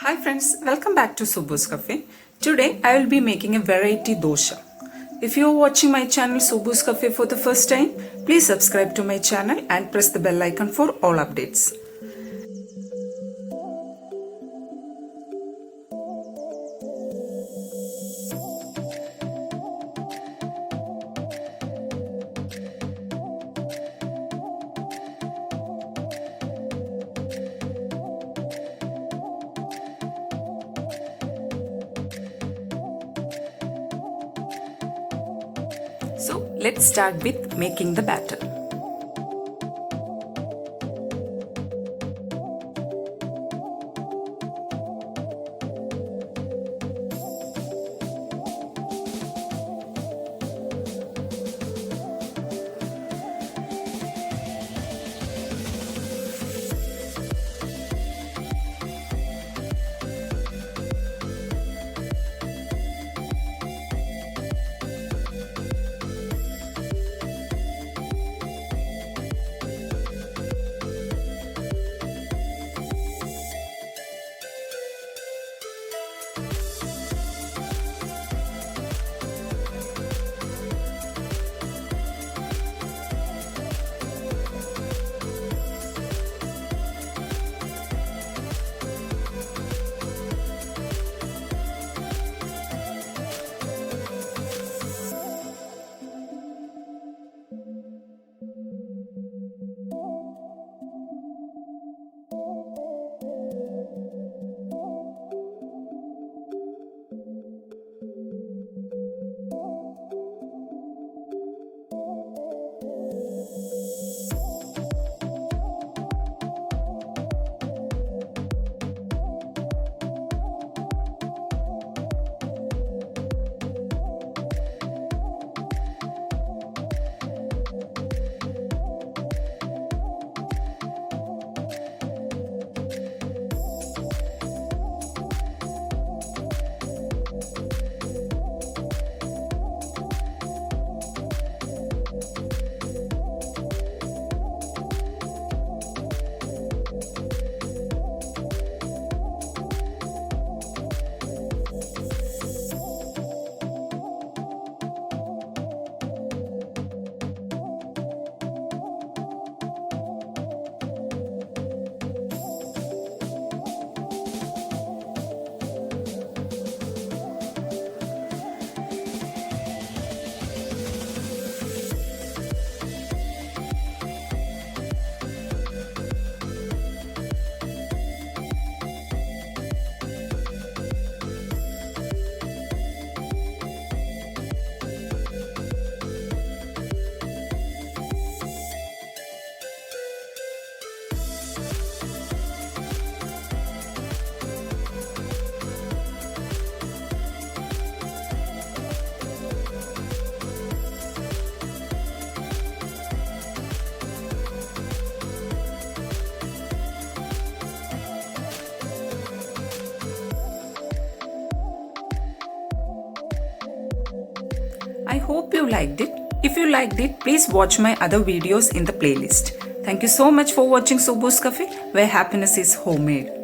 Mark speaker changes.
Speaker 1: Hi friends, welcome back to Subbu's Cafe. Today I will be making a variety dosha. If you are watching my channel Subbu's Cafe for the first time, please subscribe to my channel and press the bell icon for all updates. So let's start with making the batter. I hope you liked it. If you liked it, please watch my other videos in the playlist. Thank you so much for watching Subbu's Cafe, where happiness is homemade.